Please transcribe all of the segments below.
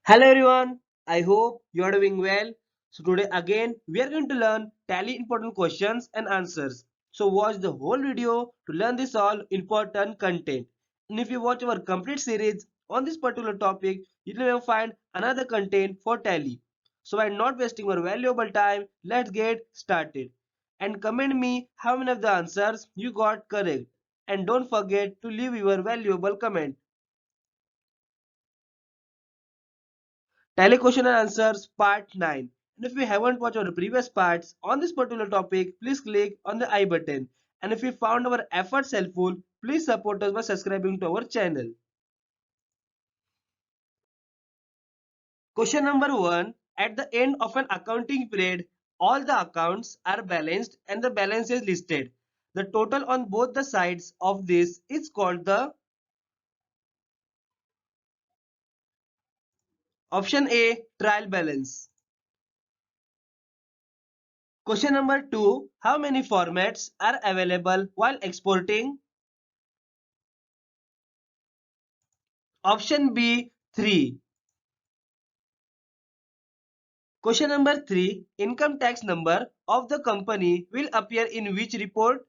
Hello everyone, I hope you are doing well. So today again we are going to learn Tally important questions and answers. So watch the whole video to learn this all important content. And if you watch our complete series on this particular topic, you will find another content for Tally. So by not wasting our valuable time, let's get started. And comment me how many of the answers you got correct. And don't forget to leave your valuable comment. Tally question and answers part 9. And if you haven't watched our previous parts on this particular topic, please click on the I button. And if you found our efforts helpful, please support us by subscribing to our channel. Question number 1. At the end of an accounting period, all the accounts are balanced and the balance is listed. The total on both the sides of this is called the option A, trial balance. Question number 2. How many formats are available while exporting? Option B, 3. Question number 3. Income tax number of the company will appear in which report?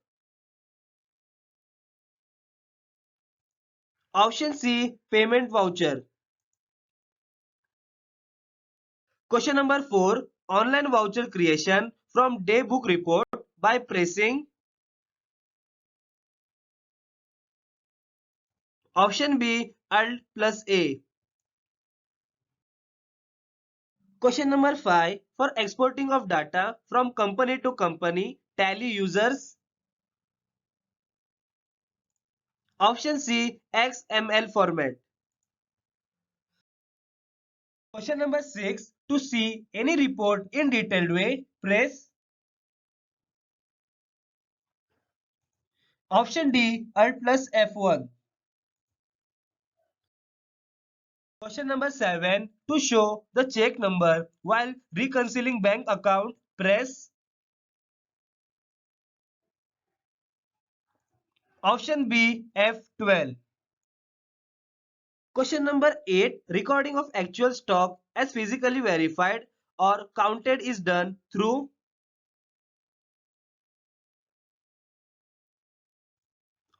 Option C, payment voucher. Question number 4. Online voucher creation from day book report by pressing. Option B, Alt plus A. Question number 5. For exporting of data from company to company, Tally users. Option C, XML format. Question number 6. To see any report in detailed way, press. Option D, Alt plus F1. Question number 7. To show the check number while reconciling bank account, press. Option B, F12. Question number 8. Recording of actual stock as physically verified or counted is done through.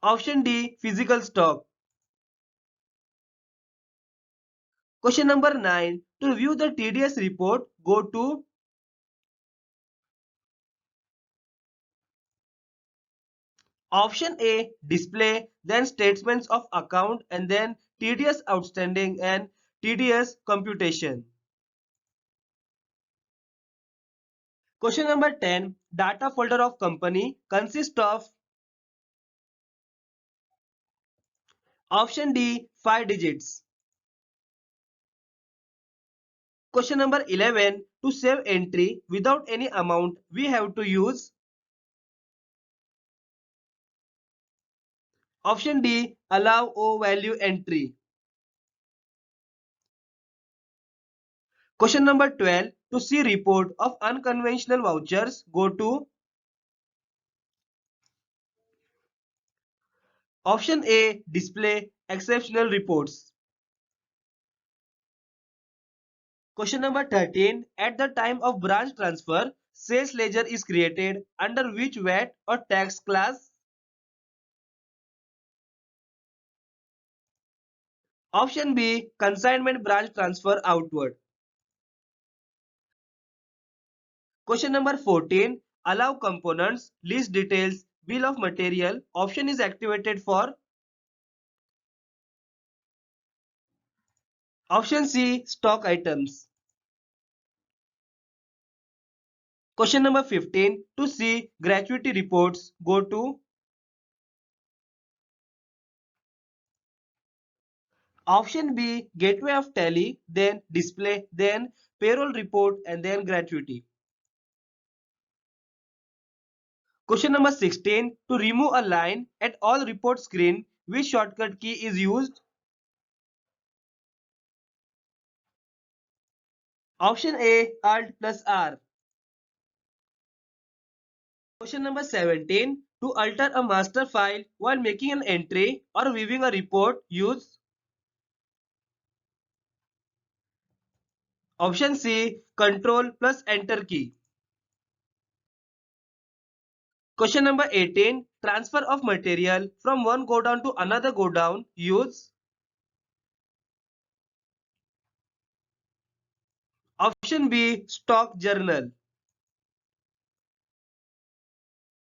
Option D, physical stock. Question number 9. To view the TDS report, go to. Option A, display, then statements of account and then TDS outstanding and TDS computation. Question number 10. Data folder of company consists of. Option D, 5 digits. Question number 11. To save entry without any amount, we have to use. Option D, allow O value entry. Question number 12. To see report of unconventional vouchers, go to. Option A, display exceptional reports. Question number 13. At the time of branch transfer, sales ledger is created under which VAT or tax class? Option B, consignment branch transfer outward. Question number 14. Allow components, list details, bill of material. Option is activated for. Option C, stock items. Question number 15. To see gratuity reports, go to. Option B, gateway of tally, then display, then payroll report and then gratuity. Question number 16. To remove a line at all report screen, which shortcut key is used? Option A, Alt plus R. Question number 17. To alter a master file while making an entry or viewing a report, use. Option C, Control plus Enter key. Question number 18. Transfer of material from one godown to another godown. Use. Option B, Stock journal.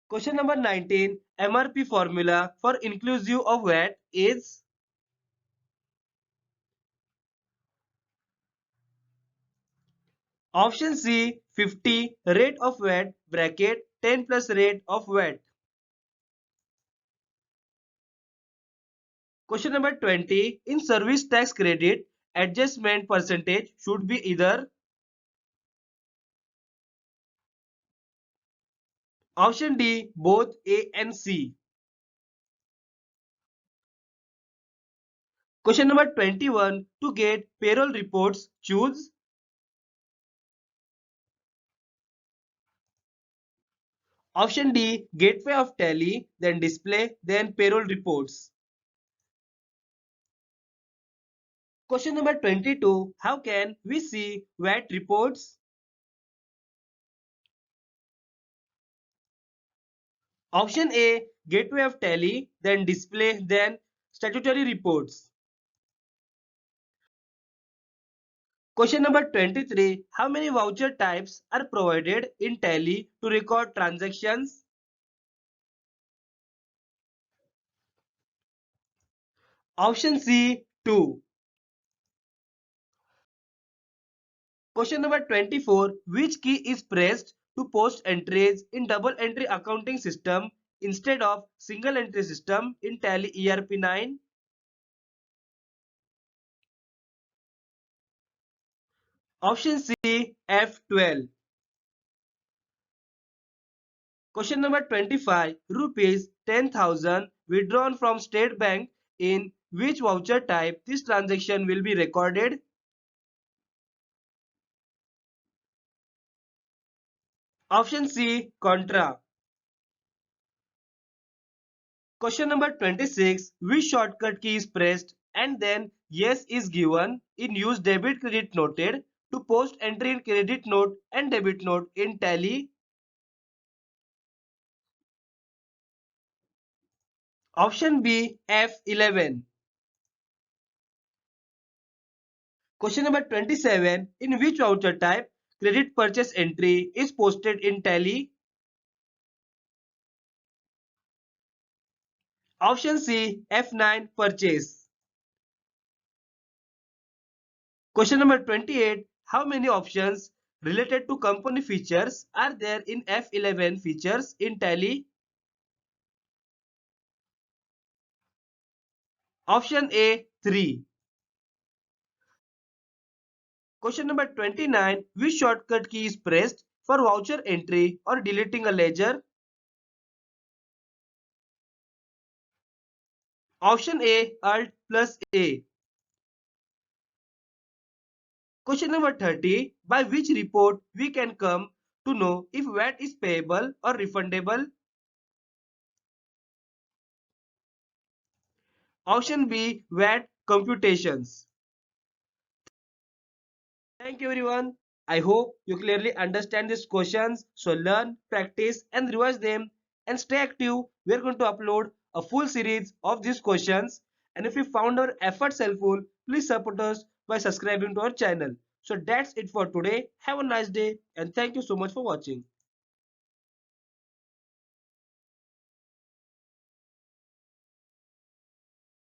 Question number 19. MRP formula for inclusive of VAT is. Option C, 50 rate of VAT bracket 10 plus rate of VAT. Question number 20. In service tax credit, adjustment percentage should be either. Option D, both A and C. Question number 21. To get payroll reports, choose. Option D, gateway of tally, then display, then payroll reports. Question number 22. How can we see VAT reports? Option A, gateway of tally, then display, then statutory reports. Question number 23. How many voucher types are provided in tally to record transactions? Option C, 2. Question number 24. Which key is pressed to post entries in double entry accounting system instead of single entry system in Tally ERP9? Option C, F12. Question number 25. Rupees 10,000 withdrawn from State Bank, in which voucher type this transaction will be recorded? Option C, Contra. Question number 26. Which shortcut key is pressed and then yes is given in use debit credit noted to post entry in credit note and debit note in Tally? Option B, F11. Question number 27. In which voucher type credit purchase entry is posted in Tally? Option C, F9, purchase. Question number 28. How many options related to company features are there in F11 features in Tally? Option A, 3. Question number 29. Which shortcut key is pressed for voucher entry or deleting a ledger? Option A, Alt plus A. Question number 30. By which report we can come to know if VAT is payable or refundable? Option B, VAT computations. Thank you everyone. I hope you clearly understand these questions. So learn, practice and revise them and stay active. We are going to upload a full series of these questions. And if you found our efforts helpful, please support us by subscribing to our channel. So that's it for today. Have a nice day and thank you so much for watching.